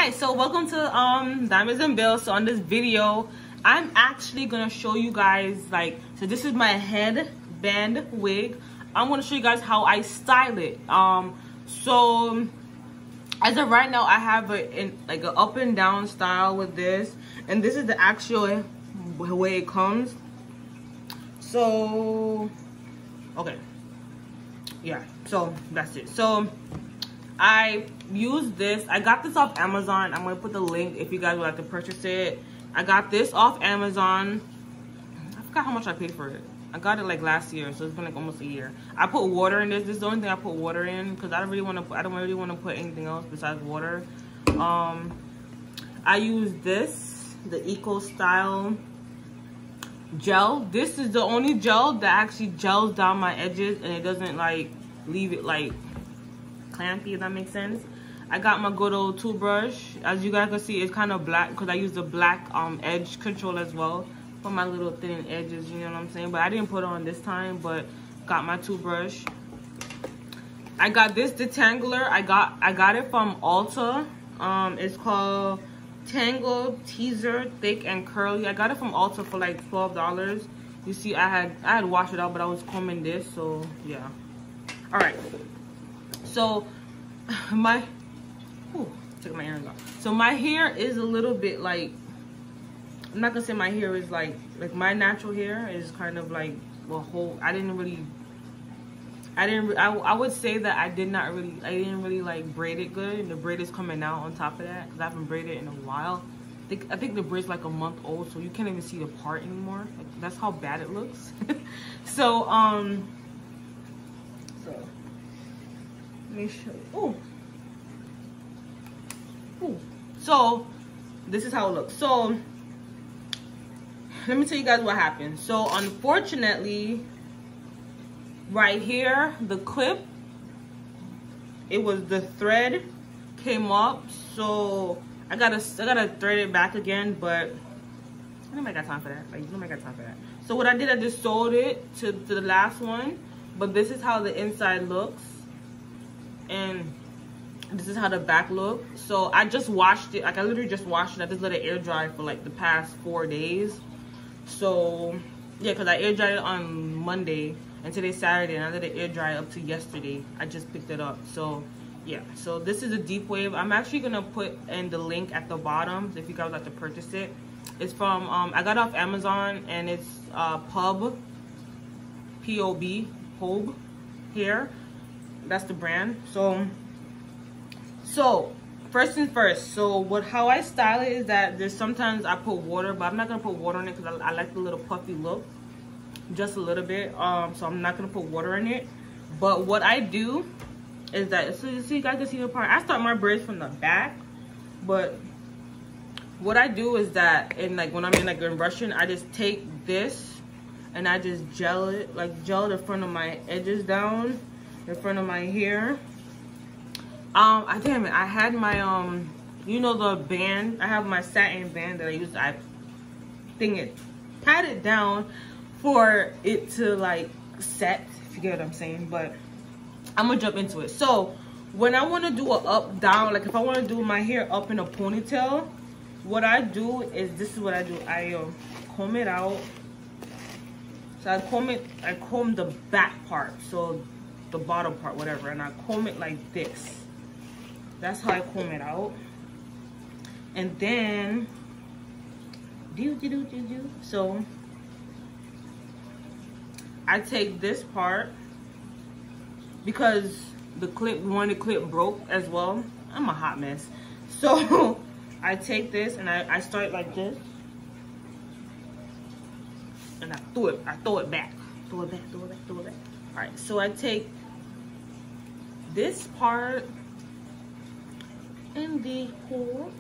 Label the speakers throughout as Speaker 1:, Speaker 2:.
Speaker 1: Hi, so welcome to Diamonds and Bills. So on this video, I'm actually gonna show you guys so this is my headband wig. I'm gonna show you guys how I style it. So as of right now, I have an up and down style with this, and this is the actual way it comes. So okay, yeah, so that's it. So I use this. I got this off Amazon. I'm gonna put the link if you guys would like to purchase it. I got this off Amazon. I forgot how much I paid for it. I got it like last year, so it's been like almost a year. I put water in this. This is the only thing I put water in because I don't really want to put anything else besides water. I use this, the Eco Style gel. This is the only gel that actually gels down my edges and it doesn't like leave it like clampy, if that makes sense. I got my good old toothbrush. As you guys can see, it's kind of black because I use the black edge control as well for my little thin edges, you know what I'm saying? But I didn't put it on this time, but got my toothbrush. I got this detangler. I got it from Ulta. It's called Tangle Teaser Thick and Curly. I got it from Ulta for like $12. You see, I had washed it out, but I was combing this, so yeah. All right. So took my earrings off. So my hair is a little bit like, I'm not gonna say my hair is like my natural hair is kind of like a whole. I would say that I didn't really like braid it good, and the braid is coming out on top of that because I haven't braided it in a while. I think the braid's like a month old, so you can't even see the part anymore. Like, that's how bad it looks. So let me show you. Ooh. So this is how it looks. So let me tell you guys what happened. So unfortunately, right here, the clip, the thread came up, so I gotta thread it back again, but nobody got time for that. Nobody got time for that. So what I did, I just sewed it to the last one, but this is how the inside looks. And this is how the back looks. So I just washed it. I literally just washed it. I just let it air dry for like the past 4 days. So yeah, because I air dried it on Monday and today's Saturday, and I let it air dry up to yesterday. I just picked it up. So yeah, so this is a deep wave. I'm actually gonna put in the link at the bottom if you guys would like to purchase it. It's from I got it off Amazon, and it's Pub, P-O-B, Pobe hair. That's the brand. So first things first. So how I style it is that there's sometimes I put water, but I'm not gonna put water in it because I like the little puffy look, just a little bit. So I'm not gonna put water in it. But what I do is that, so you guys can see the part. I start my braids from the back, but what I do is that when I'm in brushing, I just take this and I just gel it, gel the front of my edges down, in front of my hair. Damn it, I had my you know, the band. I have my satin band that I use. I pat it down for it to set, if you get what I'm saying. But I'm gonna jump into it. So when I want to do a up down, if I want to do my hair up in a ponytail, what I do is, this is what I do. I comb it out. So I comb the back part, so the bottom part, whatever, and I comb it like this. That's how I comb it out. And then so I take this part because the clip broke as well. I'm a hot mess. So I take this and I start like this, and I throw it back. All right, so I take this part in the cord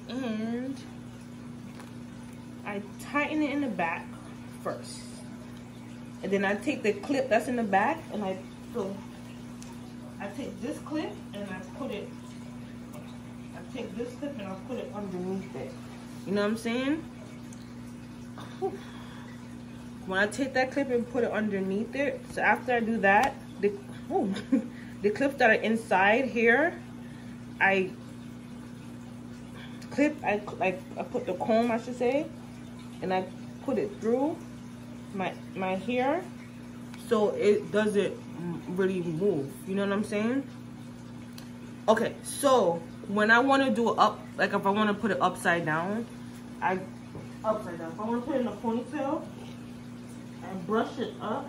Speaker 1: and I tighten it in the back first, and then I take the clip that's in the back and I take this clip and I take this clip and I'll put it underneath it. You know what I'm saying? When I take that clip and put it underneath it, so after I do that, the clips that are inside here, I clip, I put the comb, I should say, and I put it through my hair so it doesn't really move. You know what I'm saying? Okay, so when I want to do it up, like if I want to put it upside down, If I want to put it in a ponytail, I brush it up.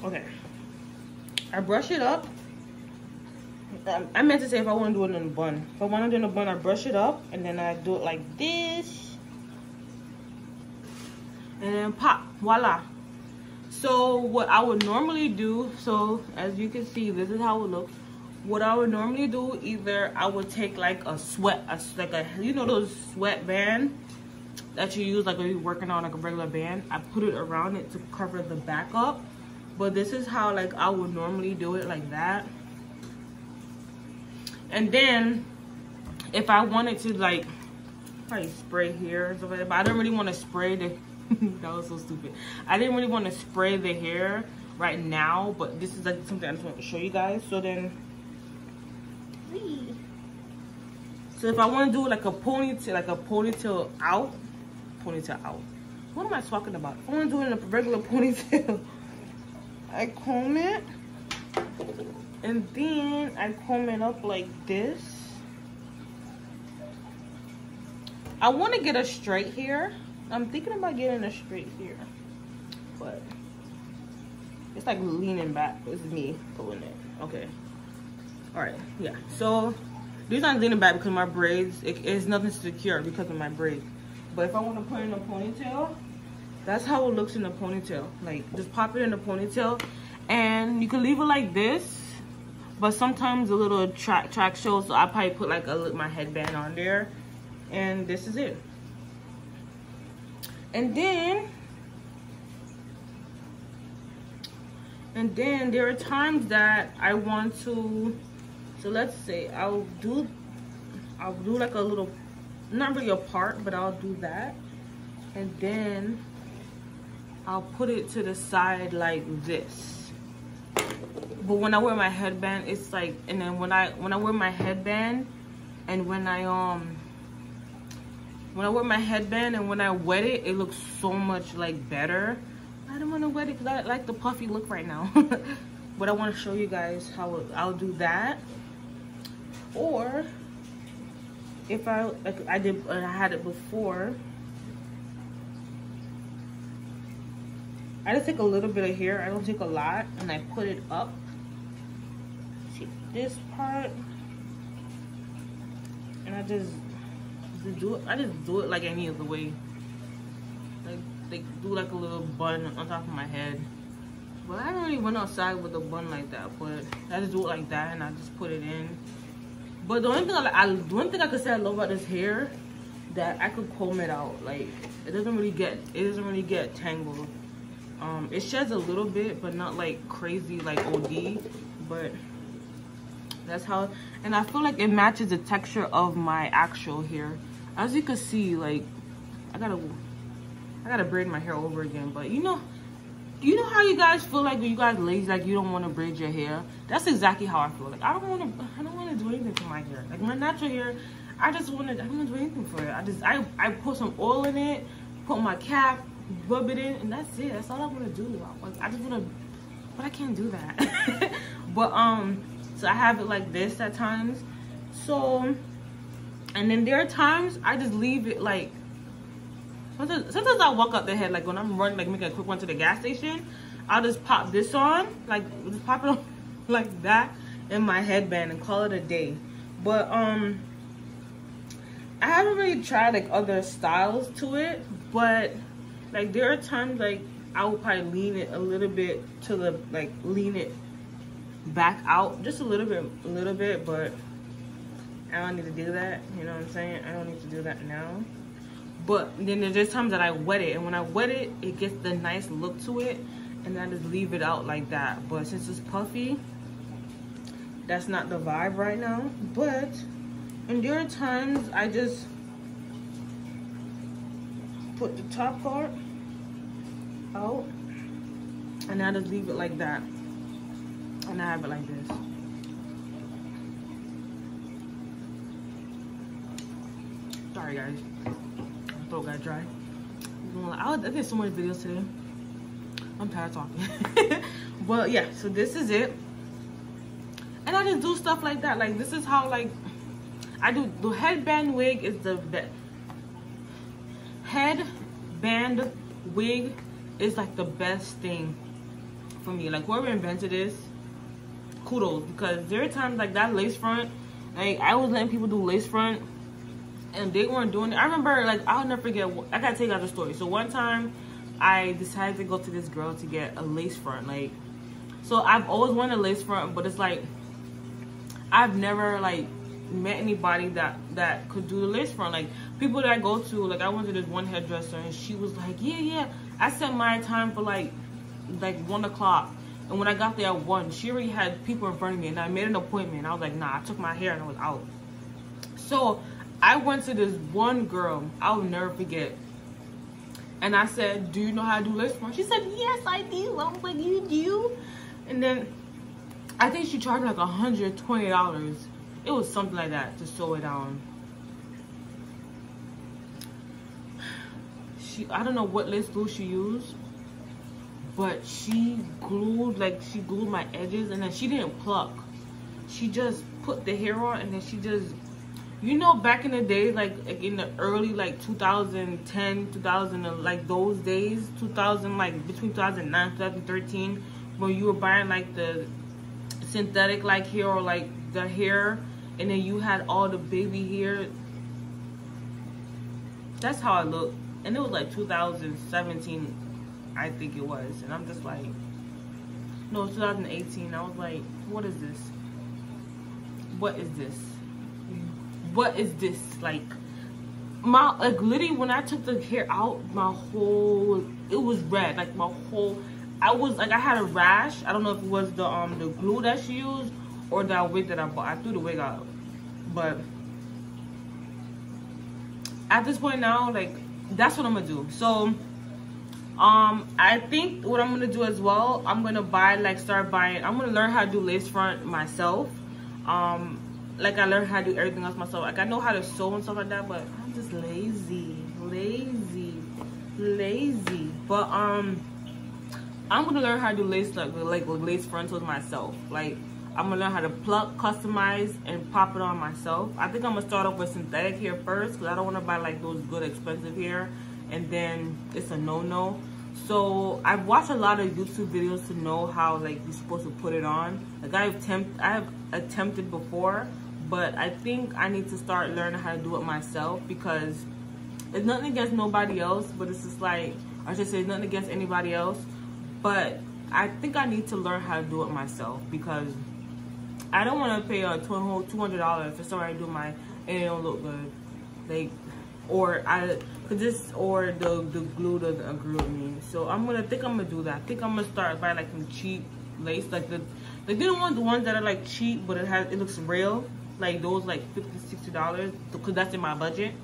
Speaker 1: Okay, I brush it up. I meant to say if I want to do it in a bun. If I want to do it in a bun, I brush it up and then I do it like this. And then pop, voila. So what I would normally do, so as you can see, this is how it looks. What I would normally do, either I would take like a you know those sweat band that you use like when you're working on like a regular band. I put it around it to cover the back up. But this is how like I would normally do it, like that. And then if I wanted to like probably spray here or something, but I don't really want to spray the that was so stupid. I didn't really want to spray the hair right now, but this is like something I just want to show you guys. So then, so if I want to do like a ponytail out. What am I talking about? If I want to do it in a regular ponytail, I comb it, and then I comb it up like this. I want to get a straight hair. I'm thinking about getting a straight hair, but it's like leaning back. It's me pulling it. Okay. All right. Yeah. So these aren't leaning back because my braids, it's nothing secure because of my braids. But if I want to put it in a ponytail, that's how it looks in a ponytail. Like just pop it in a ponytail, and you can leave it like this. But sometimes a little track shows, so I probably put like my headband on there, and this is it. And then there are times that I want to, so let's say I'll do like a little, not really a part, but I'll do that, and then I'll put it to the side like this. But when I wear my headband, it's like, and then when I wear my headband, and when I wear my headband and when I wet it, it looks so much like better. I don't want to wet it because I like the puffy look right now. But I want to show you guys how I'll do that. Or if I had it before, I just take a little bit of hair. I don't take a lot, and I put it up. See this part, and I just do it like any other way. Like do like a little bun on top of my head. But I don't really went outside with a bun like that. But I just do it like that, and I just put it in. But the only thing I could say I love about this hair, that I could comb it out. Like it doesn't really get tangled. It sheds a little bit, but not like crazy like OD. But that's how, and I feel like it matches the texture of my actual hair. As you can see, like I gotta braid my hair over again. But you know how you guys feel like when you guys lazy, like you don't want to braid your hair? That's exactly how I feel. Like I don't want to do anything to my hair. Like my natural hair, I don't want to do anything for it. I put some oil in it, put my cap, rub it in, and that's it. That's all I want to do. I just want to, but I can't do that. But so I have it like this at times. So, and then there are times I just leave it like, sometimes I walk up the head, like when I'm running, like making a quick run to the gas station, I'll just pop this on, like just pop it on like that in my headband and call it a day. But I haven't really tried like other styles to it, but like there are times like I will probably lean it a little bit to the, like lean it back out just a little bit, but I don't need to do that. You know what I'm saying? I don't need to do that now. But then there's times that I wet it, and when I wet it, it gets the nice look to it, and I just leave it out like that. But since it's puffy, that's not the vibe right now. But, and there are times I just put the top part out, and I just leave it like that, and I have it like this. Sorry guys, my throat got dry. I did so much videos today. I'm tired of talking. But yeah, so this is it. And I just do stuff like that. Like this is how like I do. The headband wig is the best. Headband wig is like the best thing for me. Like whoever invented this, kudos, because there are times like that lace front, like I was letting people do lace front and they weren't doing it. I remember, like, I'll never forget, I gotta tell you guys a story. So one time I decided to go to this girl to get a lace front. Like, so I've always wanted a lace front, but it's like I've never like met anybody that could do the lace front. Like people that I go to, like I went to this one hairdresser and she was like, yeah, I set my time for like 1 o'clock, and when I got there at 1, she already had people in front of me, and I made an appointment. I was like, nah, I took my hair and I was out. So I went to this one girl, I'll never forget, and I said, do you know how to do lace front? She said, yes, I do. I was like, you do? And then I think she charged me like $120. It was something like that to sew it on. I don't know what lace glue she used, but she glued my edges, and then she didn't pluck. She just put the hair on, and then she just, you know, back in the days, like in the early like 2010, 2000, like those days, 2000, like between 2009, 2013, when you were buying like the synthetic like hair, or like the hair, and then you had all the baby hair. That's how I looked. And it was like 2017, I think it was. And I'm just like, no, it's 2018. I was like, what is this? What is this? What is this? Like literally when I took the hair out, it was red. Like I had a rash. I don't know if it was the glue that she used or that wig that I bought. I threw the wig out. But at this point now, like, that's what I'm gonna do. So I think what I'm gonna do as well, I'm gonna start buying. I'm gonna learn how to do lace front myself. Like I learned how to do everything else myself. Like I know how to sew and stuff like that, but I'm just lazy. But I'm gonna learn how to do lace lace frontals myself. Like I'm gonna learn how to pluck, customize, and pop it on myself. I think I'm gonna start off with synthetic hair first, because I don't want to buy like those good expensive hair and then it's a no-no. So I've watched a lot of YouTube videos to know how like you're supposed to put it on. Like I have attempted before, but I think I need to start learning how to do it myself, because it's nothing against nobody else, but it's just like, I should say, it's nothing against anybody else, but I think I need to learn how to do it myself, because I don't want to pay $200 for somebody to do my, and it don't look good. Like, or the glue doesn't agree with me. So I'm gonna do that. I think I'm gonna start buying like some cheap lace, like they don't want the ones that are like cheap, but it looks real. Like those like $50–$60, because that's in my budget.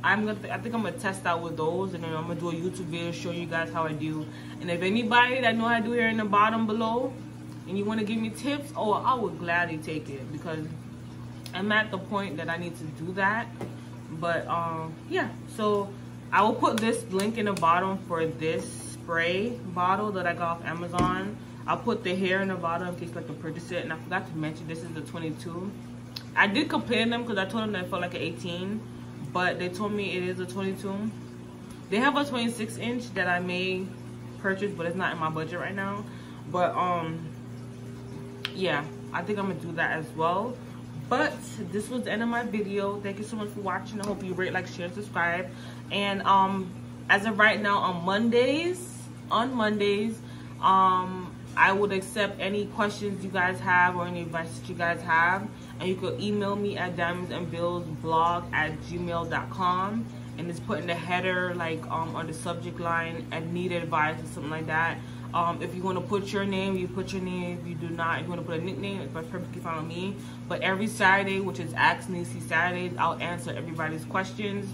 Speaker 1: I think I'm gonna test out with those, and then I'm gonna do a YouTube video show you guys how I do. And if anybody that know how to do hair in the bottom below, and you want to give me tips, oh, I would gladly take it, because I'm at the point that I need to do that. But yeah, so I will put this link in the bottom for this spray bottle that I got off Amazon. I'll put the hair in the bottom in case you'd like to purchase it. And I forgot to mention, this is the 22. I did complain them because I told them that it felt like an 18, but they told me it is a 22. They have a 26-inch that I may purchase, but it's not in my budget right now. But yeah, I think I'm gonna do that as well. But this was the end of my video. Thank you so much for watching. I hope you rate, like, share, subscribe. And as of right now, on Mondays, I would accept any questions you guys have or any advice that you guys have. And you could email me at diamondsandbillsblog@gmail.com, and it's put in the header, like on the subject line, and need advice or something like that. If you want to put your name, you put your name. If you do not, if you want to put a nickname, it's perfectly fine with me. But every Saturday, which is Ask Niecy Saturdays, I'll answer everybody's questions.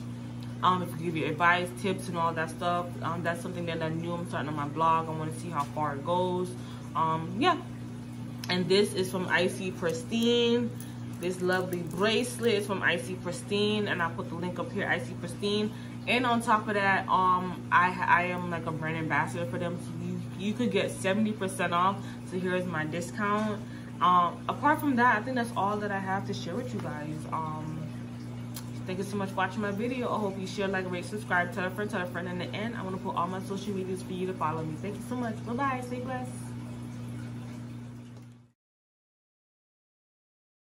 Speaker 1: If you give you advice, tips, and all that stuff. That's something that I'm starting on my blog. I want to see how far it goes. Yeah. And this is from Icy Pristine. this lovely bracelet. It's from Icy Pristine, and I'll put the link up here, Icy Pristine. And on top of that, I am like a brand ambassador for them, so you could get 70% off. So here's my discount. Apart from that, I think that's all that I have to share with you guys. Thank you so much for watching my video. I hope you share, like, rate, subscribe, tell a friend. In the end, I want to put all my social medias for you to follow me. Thank you so much. Bye bye. Stay blessed.